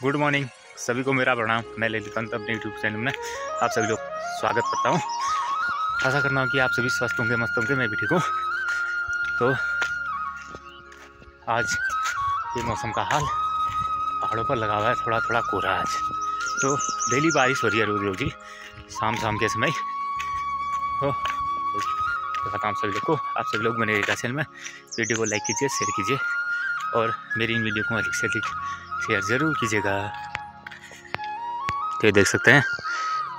Good morning सभी को मेरा प्रणाम। मैं ललितंत अपने यूट्यूब चैनल में आप सभी लोग स्वागत करता हूँ। आशा करना हूँ कि आप सभी स्वस्थ होंगे, मस्त होंगे, मैं भी ठीक हूँ। तो आज ये मौसम का हाल, पहाड़ों पर लगा हुआ है थोड़ा थोड़ा कोहरा। आज तो डेली बारिश हो रही है, रोज रोज ही शाम के समय। तो बताता हूँ सभी लोग को, आप सभी लोग बने चैनल में वीडियो को लाइक कीजिए, शेयर कीजिए और मेरी इन वीडियो को अधिक से अधिक शेयर ज़रूर कीजिएगा। तो ये देख सकते हैं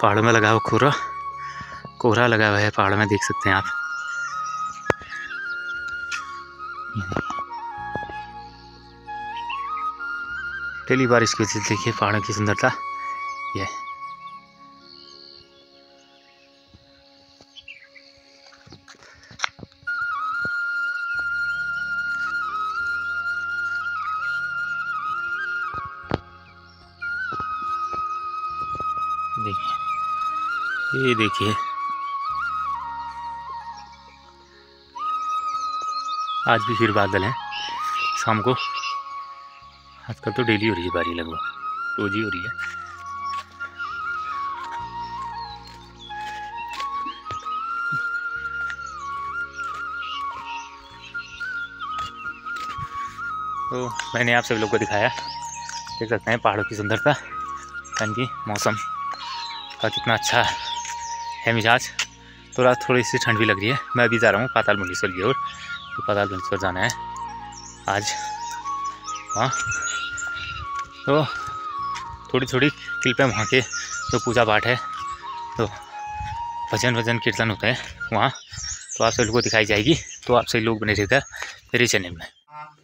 पहाड़ों में लगा हुआ कोहरा लगा हुआ है पहाड़ में, देख सकते हैं आप। डेली बारिश की वजह से देखिए पहाड़ों की सुंदरता ये देखिए, ये देखिए आज भी फिर बादल हैं शाम को। आजकल तो डेली हो रही है बारिश, लगभग रोज ही हो रही है। तो मैंने आप सभी लोग को दिखाया, देख सकते हैं पहाड़ों की सुंदरता, इनकी मौसम का कितना अच्छा है मिजाज। थोड़ी सी ठंड भी लग रही है। मैं अभी जा रहा हूँ पाताल मुंडेश्वर की ओर। तो पाताल मुंडेश्वर जाना है आज। हाँ, तो थोड़ी क्लिपें वहाँ के जो पूजा पाठ है, तो भजन कीर्तन होता है वहाँ, तो आप सभी लोग को दिखाई जाएगी। तो आप सभी लोग बने रहेगा मेरे चैनल में।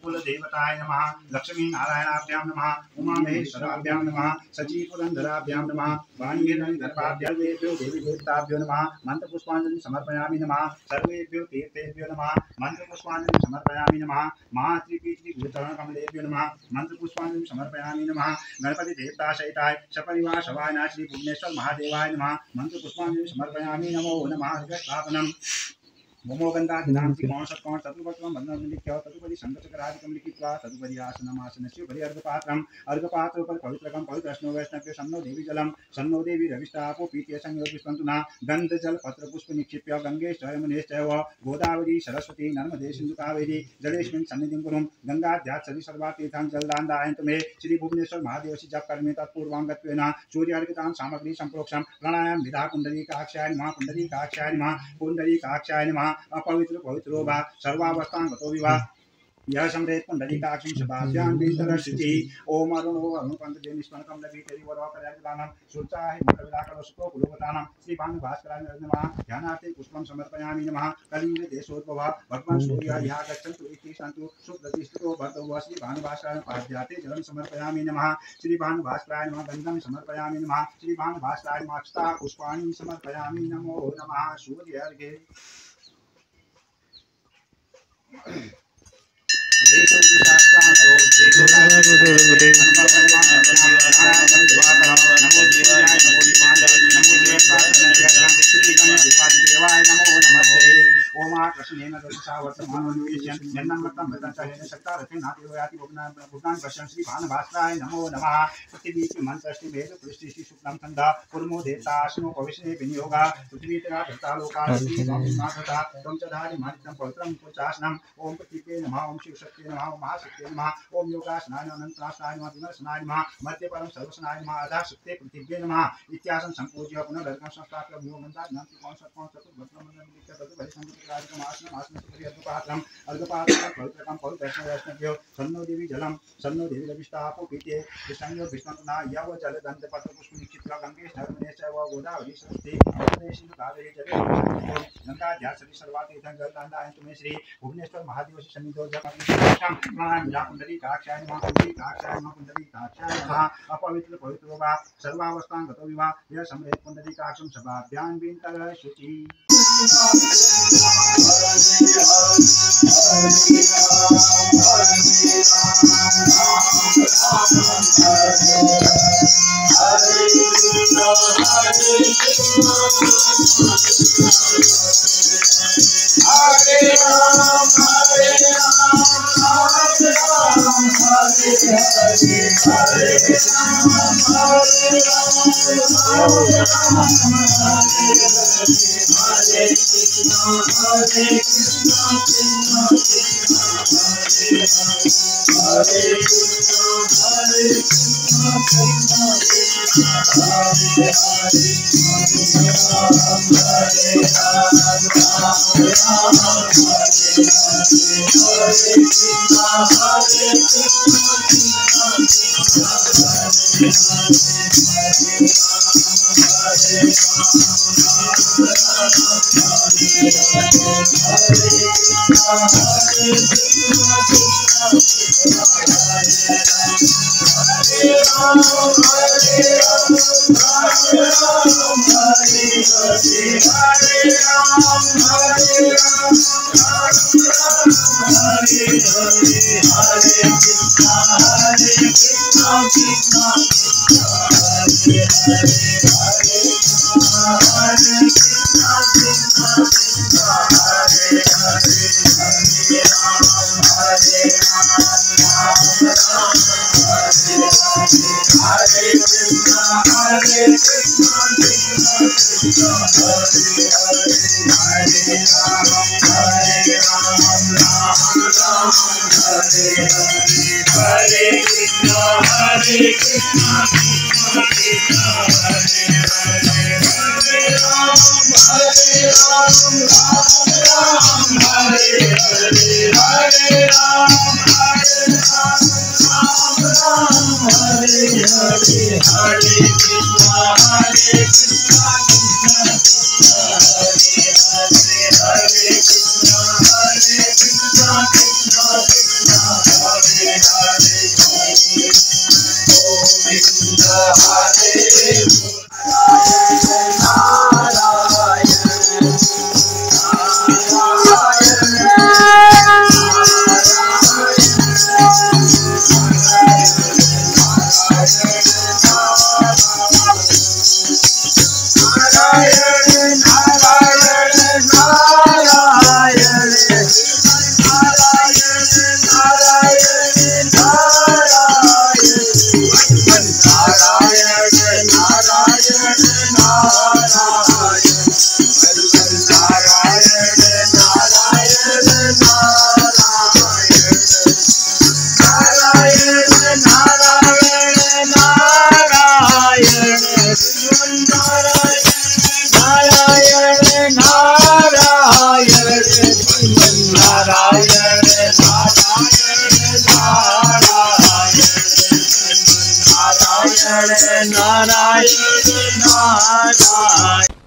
कुल देवताय नमः, लक्ष्मी नारायणाभ्यां नमः, उमा महेश्वराभ्यां नमः, सची पुरंदराभ्यां नमः, वाणीगर्भाभ्यां देवी देवताभ्यो नमः। मंत्र पुष्पांजलि समर्पयामि नमः। सर्वेभ्यो तीर्थेभ्यो नमः। मंत्र पुष्पांजलि समर्पयामि नमः। मातृपीतृ भूतल कमलेभ्यो नमः। मंत्र पुष्पांजलि समर्पयामि नमः। गणपति देवता सहिताय सपरिवार सवाय श्री भुवनेश्वर महादेवाय नमः। मंत्र पुष्पांजलि समर्पयामि। नमो नमः। स्थापनम मोमो गंगा दिनाम की कौन सत्कौन तत्वत्वम बंधन लिख्या तत्वपरि संगचक्रादिकम लिखित्वा तत्वपरि आसनम आसनस्य उपरि अर्घपात्र पर पवित्रकम पवित्र अश्नो वैष्णव्य सन्नो देवी जलम सन्नो देवी रविष्टापो पीत्य संयोगिष्वन्तु न गंध जल पत्र पुष्प निक्षिप्य गंगे यमुनेश्चैव गोदावरी सरस्वती नर्मदे सिंधु कावेरी जलेस्मिन् सन्निधिं कुरुम गंगाध्यात् सवि सर्वा तीर्थां जलदान दायन्तु मे। श्री भुवनेश्वर महादेवस्य जप कर्मे तत्पूर्वांगत्वेन सूर्यार्घितां सामग्री संप्रोक्षम प्राणायाम विधा पुंडरीकाक्षाय नमः। पुंडरीकाक्षाय नमः। पुंडरीकाक्षाय नमः। अपवित्र पवित्रो वा सर्वावस्थां गतो विवा यह समरेत पुंडरीकाक्षं शबाभ्यां बीतरश्रुति ओम अरुणो अनुपंत देनिष्पन्नकं लभीतेरि वरोकरयदानं सुचाहि मुखविलाकरसुतो कुलवतानं श्री भानुभास्कराय नमः। ध्यानार्थे पुष्पं समर्पयामि नमः। कलियुगे देशोद्भव भगवान् सूर्य यः गच्छन्तु इति सन्तु सुप्रतिष्ठितो भर्तव्य श्री भानुभास्कराय पाद्याते जलं समर्पयामि नमः। श्री भानुभास्कराय नमः। गन्धं समर्पयामि नमः। श्री भानुभास्कराय नमः। अक्षता पुष्पाणि समर्पयामि। नमो नमः। सूर्यार्घे भास्कराय नमो नमः। पृथ्वी मंत्रष्टि वेद पृष्टि शुक्लम छंदा कुर्मो देवताश्नो भविष्ये विनियोगा पृथ्वी तेरा धरता लोकानि माता त्वं च धारि मानितं पवित्रं पुरुषासनम। ओम पृथ्वी नमः। ओम शिव शक्ति नमः। ओम महाशक्ति नमः। ओम योगासनाय नमः। अनंतासनाय नमः। विमर्शनाय नमः। मध्य परम सर्वसनाय नमः। आधा शक्ति पृथ्वी नमः। इत्यासन संपूज्य पुनः दर्शन संस्थाप्य भूमंता ज्ञाति कौन सत्कौन चतुर्भद्रम मंडल लिख्य तत्परि संगीतराजकम आसनम आसनस्य अर्घपात्रम पवित्रकम पवित्र वैष्णव्यो सन्नो देवी जलम सन्नो देवी रविष्टापो पीते संयोग विष्णुना यव जल दंत पत्र पुष्प निक्षिप्य गंगे नर्मदेश्चैव गोदावरी सरस्वती नर्मदे सिंधु कावेरी जलेस्मिन् गंगाध्यात् सवि सर्वा तीर्थां जलदानदायन्तु मे। श्री भुवनेश्वर महादेव सन्निधौ जपं प्राणायाम पुंडरीकाक्षाय नमः। पुंडरीकाक्षाय नमः। पुंडरीकाक्षाय नमः। अपवित्र पवित्रो वा सर्वावस्थां गतो विवा यः समरेत पुंडरीकाक्षं शबाभ्यां बीतरश्रुति। Hare Ram, Hare Ram, Hare Ram, Hare Narayan Narayan Narayan.